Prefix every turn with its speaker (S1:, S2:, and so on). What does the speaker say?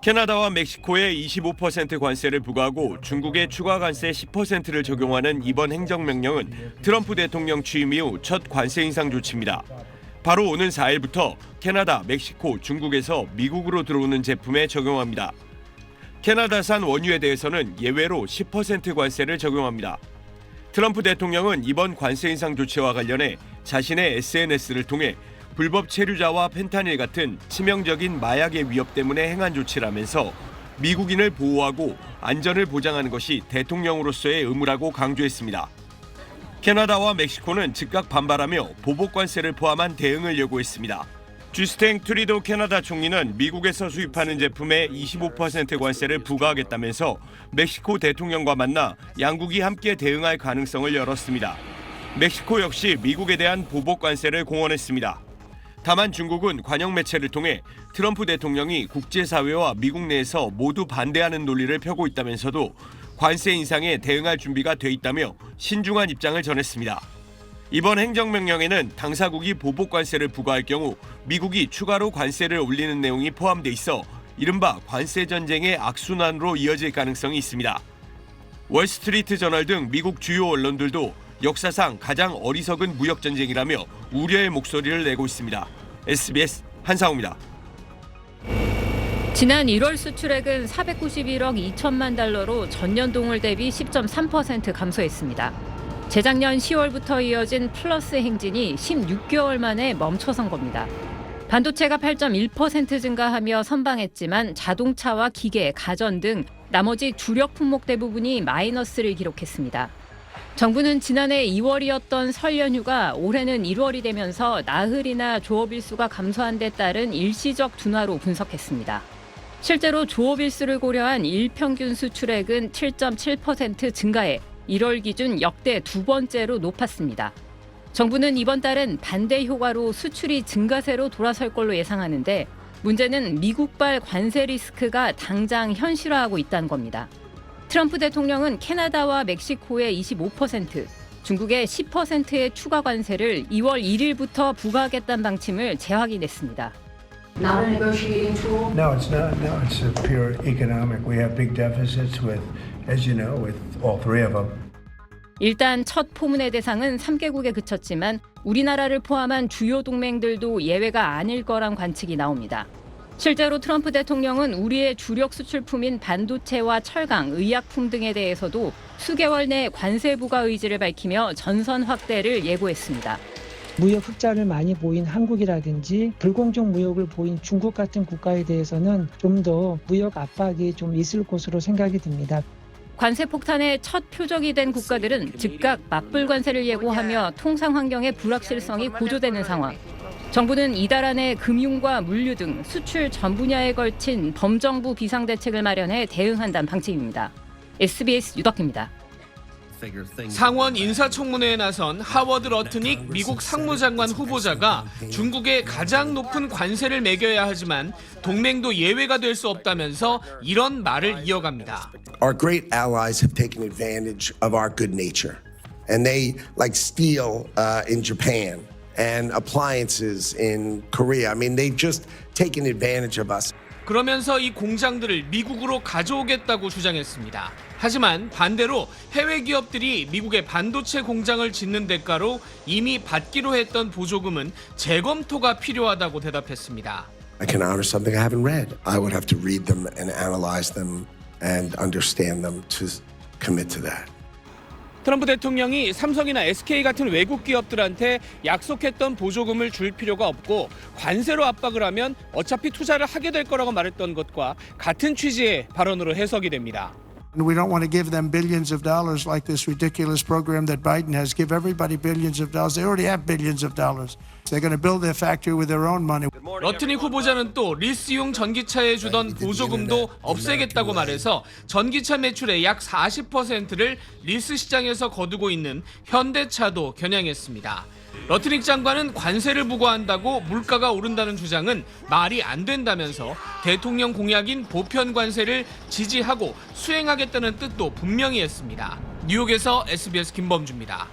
S1: 캐나다와 멕시코에 25% 관세를 부과하고 중국에 추가 관세 10%를 적용하는 이번 행정명령은 트럼프 대통령 취임 이후 첫 관세 인상 조치입니다. 바로 오는 4일부터 캐나다, 멕시코, 중국에서 미국으로 들어오는 제품에 적용합니다. 캐나다산 원유에 대해서는 예외로 10% 관세를 적용합니다. 트럼프 대통령은 이번 관세 인상 조치와 관련해 자신의 SNS를 통해 불법 체류자와 펜타닐 같은 치명적인 마약의 위협 때문에 행한 조치라면서 미국인을 보호하고 안전을 보장하는 것이 대통령으로서의 의무라고 강조했습니다. 캐나다와 멕시코는 즉각 반발하며 보복 관세를 포함한 대응을 요구했습니다. 주스탱 트리도 캐나다 총리는 미국에서 수입하는 제품에 25% 관세를 부과하겠다면서 멕시코 대통령과 만나 양국이 함께 대응할 가능성을 열었습니다. 멕시코 역시 미국에 대한 보복 관세를 공언했습니다. 다만 중국은 관영 매체를 통해 트럼프 대통령이 국제사회와 미국 내에서 모두 반대하는 논리를 펴고 있다면서도 관세 인상에 대응할 준비가 돼 있다며 신중한 입장을 전했습니다. 이번 행정명령에는 당사국이 보복 관세를 부과할 경우 미국이 추가로 관세를 올리는 내용이 포함돼 있어 이른바 관세 전쟁의 악순환으로 이어질 가능성이 있습니다. 월스트리트 저널 등 미국 주요 언론들도 역사상 가장 어리석은 무역 전쟁이라며 우려의 목소리를 내고 있습니다. SBS 한상우입니다.
S2: 지난 1월 수출액은 491억 2천만 달러로 전년 동월 대비 10.3% 감소했습니다. 재작년 10월부터 이어진 플러스 행진이 16개월 만에 멈춰선 겁니다. 반도체가 8.1% 증가하며 선방했지만 자동차와 기계, 가전 등 나머지 주력 품목 대부분이 마이너스를 기록했습니다. 정부는 지난해 2월이었던 설 연휴가 올해는 1월이 되면서 나흘이나 조업일수가 감소한 데 따른 일시적 둔화로 분석했습니다. 실제로 조업일수를 고려한 일평균 수출액은 7.7% 증가해 1월 기준 역대 두 번째로 높았습니다. 정부는 이번 달은 반대 효과로 수출이 증가세로 돌아설 걸로 예상하는데 문제는 미국발 관세 리스크가 당장 현실화하고 있다는 겁니다. 트럼프 대통령은 캐나다와 멕시코의 25%, 중국의 10%의 추가 관세를 2월 1일부터 부과하겠다는 방침을 재확인했습니다.
S3: Not a negotiating tool?
S4: No, it's not. No, it's a pure economic. We have big deficits with, as you know, with all three of them.
S2: 일단 첫 포문의 대상은 3개국에 그쳤지만 우리나라를 포함한 주요 동맹들도 예외가 아닐 거란 관측이 나옵니다. 실제로 트럼프 대통령은 우리의 주력 수출품인 반도체와 철강, 의약품 등에 대해서도 수개월 내 관세 부과 의지를 밝히며 전선 확대를 예고했습니다.
S5: 무역 흑자를 많이 보인 한국이라든지 불공정 무역을 보인 중국 같은 국가에 대해서는 좀 더 무역 압박이 좀 있을 것으로 생각이 듭니다.
S2: 관세 폭탄의 첫 표적이 된 국가들은 즉각 맞불 관세를 예고하며 통상 환경의 불확실성이 고조되는 상황. 정부는 이달 안에 금융과 물류 등 수출 전 분야에 걸친 범정부 비상대책을 마련해 대응한다는 방침입니다. SBS 유덕희입니다.
S6: 상원 인사청문회에 나선 하워드 러트닉 미국 상무장관 후보자가 중국에 가장 높은 관세를 매겨야 하지만 동맹도 예외가 될 수 없다면서 이런 말을 이어갑니다.
S7: Our great allies have taken advantage of our good nature, and they, like steel in Japan and appliances in Korea. I mean, they've just taken advantage of us.
S6: 그러면서 이 공장들을 미국으로 가져오겠다고 주장했습니다. 하지만 반대로 해외 기업들이 미국의 반도체 공장을 짓는 대가로 이미 받기로 했던 보조금은 재검토가 필요하다고 대답했습니다.
S7: I can honor something I haven't read. I would have to read them and analyze them and understand them to commit to that.
S6: 트럼프 대통령이 삼성이나 SK 같은 외국 기업들한테 약속했던 보조금을 줄 필요가 없고 관세로 압박을 하면 어차피 투자를 하게 될 거라고 말했던 것과 같은 취지의 발언으로 해석이 됩니다.
S8: We don't want to give them billions of dollars like this ridiculous program that Biden has. Give everybody billions of dollars. They already have billions of dollars. They're going to build their factory with their own money.
S6: 러트닉 후보자는 또 리스용 전기차에 주던 보조금도 없애겠다고 말해서 전기차 매출의 약 40%를 리스 시장에서 거두고 있는 현대차도 겨냥했습니다. 러트닉 장관은 관세를 부과한다고 물가가 오른다는 주장은 말이 안 된다면서 대통령 공약인 보편 관세를 지지하고 수행하겠다는 뜻도 분명히 했습니다. 뉴욕에서 SBS 김범주입니다.